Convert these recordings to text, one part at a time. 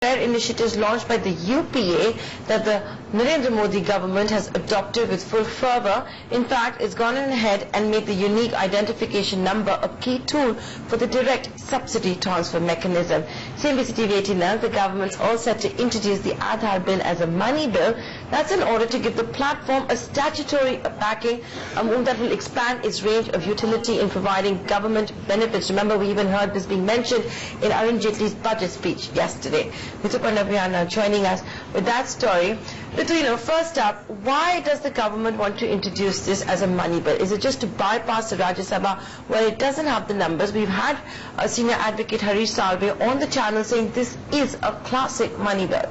initiatives launched by the UPA that the Narendra Modi government has adopted with full fervour. In fact, it's gone ahead and made the unique identification number a key tool for the direct subsidy transfer mechanism. CNBC TV 18 now, the government's all set to introduce the Aadhaar bill as a money bill. That's in order to give the platform a statutory backing that will expand its range of utility in providing government benefits. Remember, we even heard this being mentioned in Arun Jaitley's budget speech yesterday. Rituparna Bhuyan now joining us with that story. Ritu, first up, why does the government want to introduce this as a money bill? Is it just to bypass the Rajya Sabha where it doesn't have the numbers? We've had a senior advocate Harish Salve on the channel saying this is a classic money bill.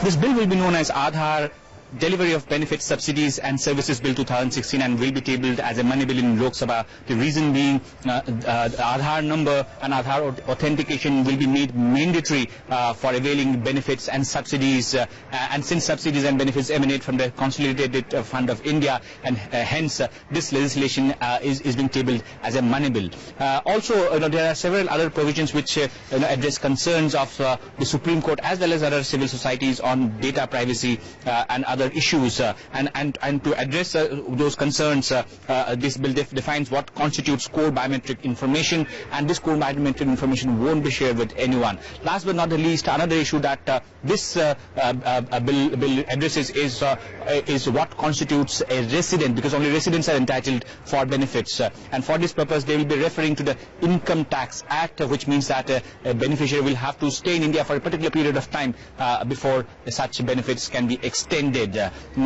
This bill will be known as Aadhar, Delivery of Benefits, Subsidies and Services Bill 2016, and will be tabled as a money bill in Lok Sabha. The reason being the Aadhaar number and Aadhaar authentication will be made mandatory for availing benefits and subsidies, and since subsidies and benefits emanate from the Consolidated Fund of India, and hence this legislation is being tabled as a money bill. Also, there are several other provisions which address concerns of the Supreme Court as well as other civil societies on data privacy and other issues, and to address those concerns, this bill defines what constitutes core biometric information, and this core biometric information won't be shared with anyone. Last but not the least, another issue that this bill addresses is what constitutes a resident, because only residents are entitled for benefits, and for this purpose they will be referring to the Income Tax Act, which means that a beneficiary will have to stay in India for a particular period of time before such benefits can be extended.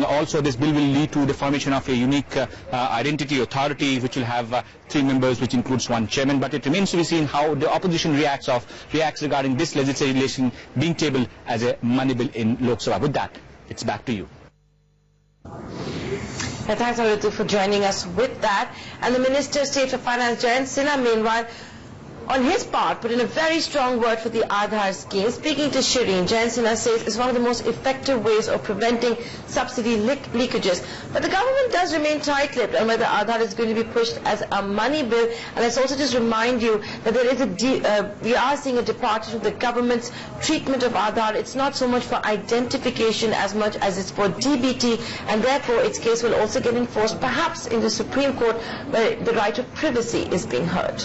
Also, this bill will lead to the formation of a unique identity authority which will have 3 members, which includes 1 chairman, but it remains to be seen how the opposition reacts regarding this legislation being tabled as a money bill in Lok Sabha. With that, it's back to you. Thanks, Ritu, for joining us with that. And the Minister of State for Finance, Jayant Sinha, meanwhile, on his part, put in a very strong word for the Aadhaar scheme. Speaking to Shireen, Jayant Sinha says it's one of the most effective ways of preventing subsidy leakages. But the government does remain tight-lipped on whether Aadhaar is going to be pushed as a money bill. And let's also just remind you that there is we are seeing a departure from the government's treatment of Aadhaar. It's not so much for identification as much as it's for DBT, and therefore its case will also get enforced, perhaps in the Supreme Court, where the right of privacy is being heard.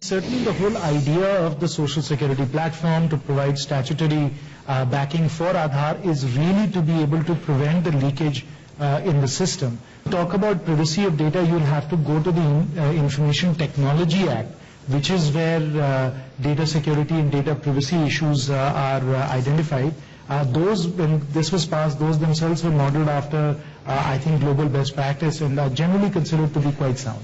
Certainly the whole idea of the social security platform to provide statutory backing for Aadhaar is really to be able to prevent the leakage in the system. To talk about privacy of data, you'll have to go to the Information Technology Act, which is where data security and data privacy issues are identified. Those, when this was passed, those themselves were modeled after, I think, global best practice, and are generally considered to be quite sound.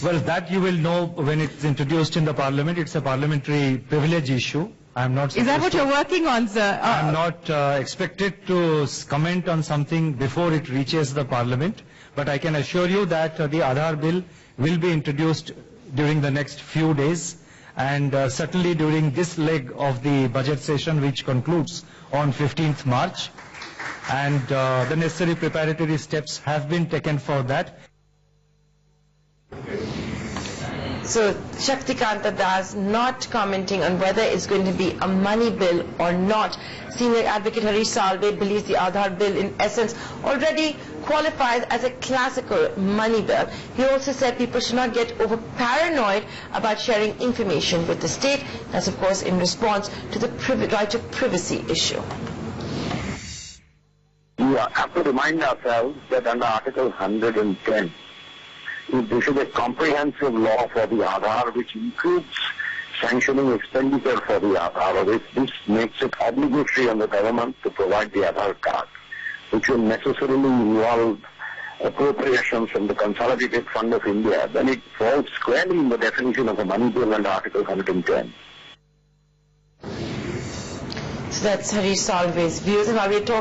Well, that you will know when it's introduced in the Parliament. It's a parliamentary privilege issue. I'm not. Is that what you're working on, sir? I'm not expected to comment on something before it reaches the Parliament. But I can assure you that the Aadhaar bill will be introduced during the next few days, and certainly during this leg of the budget session, which concludes on 15th March. And the necessary preparatory steps have been taken for that. So Shaktikanta Das not commenting on whether it's going to be a money bill or not. Senior advocate Harish Salve believes the Aadhaar bill in essence already qualifies as a classical money bill. He also said people should not get over paranoid about sharing information with the state. That's of course in response to the right of privacy issue. We have to remind ourselves that under Article 110, this is a comprehensive law for the Aadhaar, which includes sanctioning expenditure for the Aadhaar. This makes it obligatory on the government to provide the Aadhaar card, which will necessarily involve appropriations from the Consolidated Fund of India. Then it falls squarely in the definition of a money bill under Article 110. So that's Harish Salve's views, and while we're talking